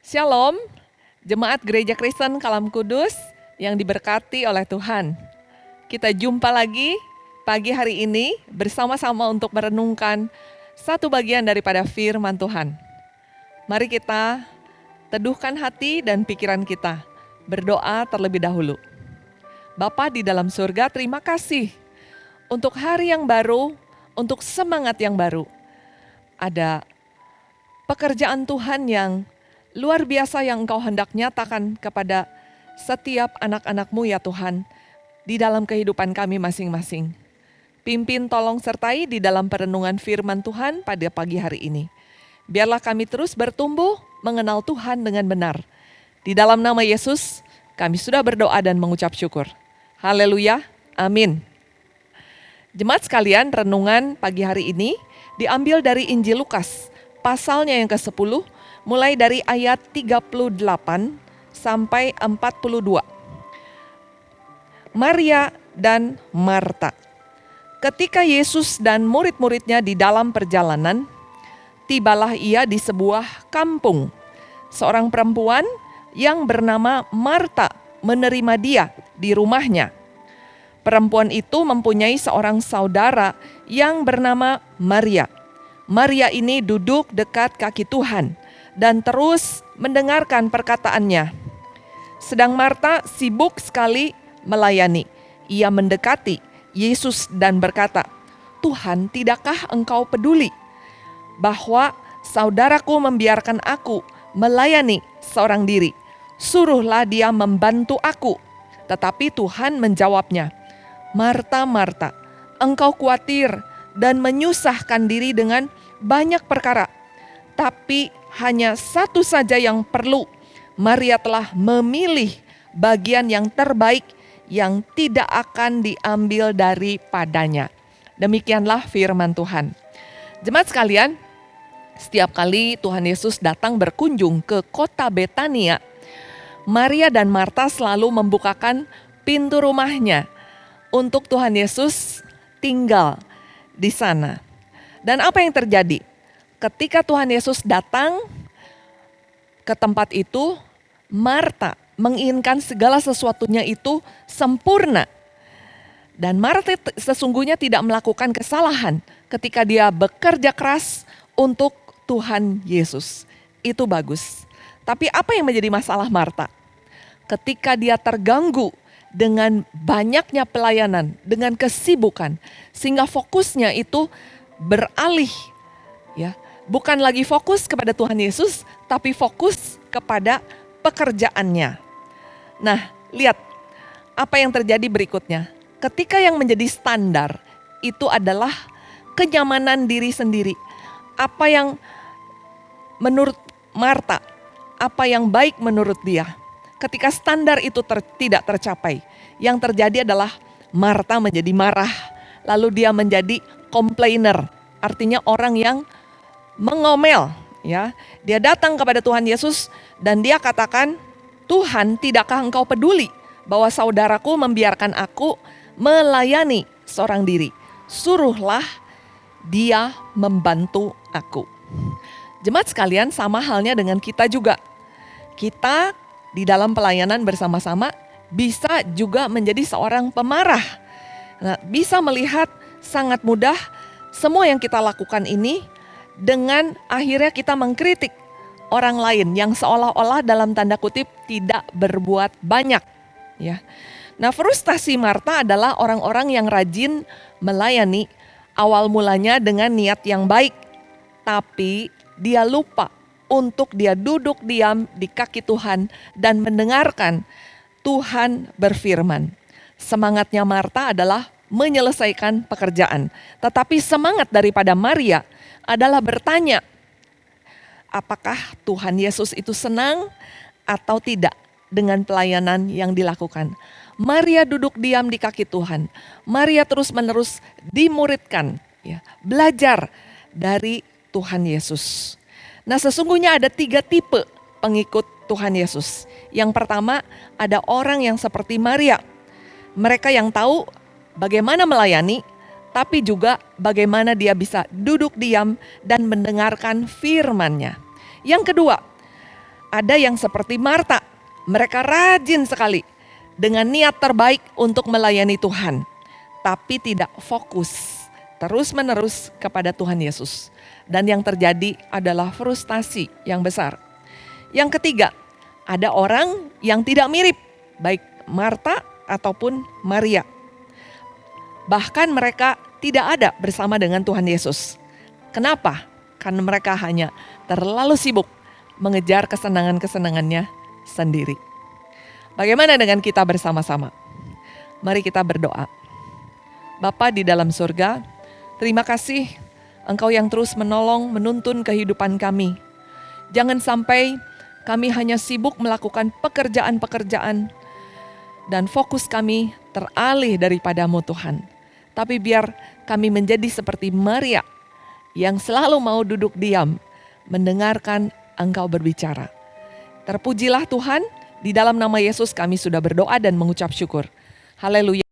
Shalom, jemaat Gereja Kristen Kalam Kudus yang diberkati oleh Tuhan. Kita jumpa lagi pagi hari ini bersama-sama untuk merenungkan satu bagian daripada firman Tuhan. Mari kita teduhkan hati dan pikiran kita, berdoa terlebih dahulu. Bapa di dalam surga, terima kasih untuk hari yang baru, untuk semangat yang baru. Ada pekerjaan Tuhan yang luar biasa yang Engkau hendak nyatakan kepada setiap anak-anak-Mu ya Tuhan, di dalam kehidupan kami masing-masing. Pimpin, tolong sertai di dalam perenungan firman Tuhan pada pagi hari ini. Biarlah kami terus bertumbuh mengenal Tuhan dengan benar. Di dalam nama Yesus, kami sudah berdoa dan mengucap syukur. Haleluya, amin. Jemaat sekalian, renungan pagi hari ini diambil dari Injil Lukas, pasalnya yang ke-10, mulai dari ayat 38 sampai 42. Maria dan Marta. Ketika Yesus dan murid-muridnya di dalam perjalanan, tibalah ia di sebuah kampung. Seorang perempuan yang bernama Marta menerima dia di rumahnya. Perempuan itu mempunyai seorang saudara yang bernama Maria. Maria ini duduk dekat kaki Tuhan dan terus mendengarkan perkataannya. Sedang Marta sibuk sekali melayani. Ia mendekati Yesus dan berkata, "Tuhan, tidakkah Engkau peduli bahwa saudaraku membiarkan aku melayani seorang diri? Suruhlah dia membantu aku." Tetapi Tuhan menjawabnya, "Marta, Marta, engkau khawatir dan menyusahkan diri dengan banyak perkara. Tapi hanya satu saja yang perlu. Maria telah memilih bagian yang terbaik yang tidak akan diambil daripadanya." Demikianlah firman Tuhan. Jemaat sekalian, setiap kali Tuhan Yesus datang berkunjung ke kota Betania, Maria dan Marta selalu membukakan pintu rumahnya untuk Tuhan Yesus tinggal di sana. Dan apa yang terjadi? Ketika Tuhan Yesus datang ke tempat itu, Marta menginginkan segala sesuatunya itu sempurna. Dan Marta sesungguhnya tidak melakukan kesalahan ketika dia bekerja keras untuk Tuhan Yesus. Itu bagus. Tapi apa yang menjadi masalah Marta? Ketika dia terganggu dengan banyaknya pelayanan, dengan kesibukan, sehingga fokusnya itu beralih, ya, bukan lagi fokus kepada Tuhan Yesus, tapi fokus kepada pekerjaannya. Nah, lihat apa yang terjadi berikutnya. Ketika yang menjadi standar itu adalah kenyamanan diri sendiri. Apa yang menurut Marta, apa yang baik menurut dia. Ketika standar itu tidak tercapai, yang terjadi adalah Marta menjadi marah, lalu dia menjadi komplainer, artinya orang yang mengomel, ya. Dia datang kepada Tuhan Yesus dan dia katakan, "Tuhan, tidakkah Engkau peduli bahwa saudaraku membiarkan aku melayani seorang diri? Suruhlah dia membantu aku." Jemaat sekalian, sama halnya dengan kita juga. Kita di dalam pelayanan bersama-sama bisa juga menjadi seorang pemarah. Nah, bisa melihat sangat mudah semua yang kita lakukan ini dengan akhirnya kita mengkritik orang lain yang seolah-olah dalam tanda kutip tidak berbuat banyak, ya. Nah, frustasi Marta adalah orang-orang yang rajin melayani awal mulanya dengan niat yang baik, tapi dia lupa untuk dia duduk diam di kaki Tuhan dan mendengarkan Tuhan berfirman. Semangatnya Marta adalah menyelesaikan pekerjaan, tetapi semangat daripada Maria adalah bertanya, apakah Tuhan Yesus itu senang atau tidak dengan pelayanan yang dilakukan. Maria duduk diam di kaki Tuhan. Maria terus-menerus dimuridkan, ya, belajar dari Tuhan Yesus. Nah, sesungguhnya ada 3 tipe pengikut Tuhan Yesus. Yang pertama, ada orang yang seperti Maria. Mereka yang tahu bagaimana melayani, tapi juga bagaimana dia bisa duduk diam dan mendengarkan firman-Nya. Yang kedua, ada yang seperti Marta. Mereka rajin sekali dengan niat terbaik untuk melayani Tuhan, tapi tidak fokus terus-menerus kepada Tuhan Yesus. Dan yang terjadi adalah frustasi yang besar. Yang ketiga, ada orang yang tidak mirip, baik Marta ataupun Maria. Bahkan mereka tidak ada bersama dengan Tuhan Yesus. Kenapa? Karena mereka hanya terlalu sibuk mengejar kesenangan-kesenangannya sendiri. Bagaimana dengan kita bersama-sama? Mari kita berdoa. Bapa di dalam surga, terima kasih Engkau yang terus menolong, menuntun kehidupan kami. Jangan sampai kami hanya sibuk melakukan pekerjaan-pekerjaan dan fokus kami teralih daripadamu Tuhan. Tapi biar kami menjadi seperti Maria yang selalu mau duduk diam, mendengarkan Engkau berbicara. Terpujilah Tuhan, di dalam nama Yesus kami sudah berdoa dan mengucap syukur. Haleluya.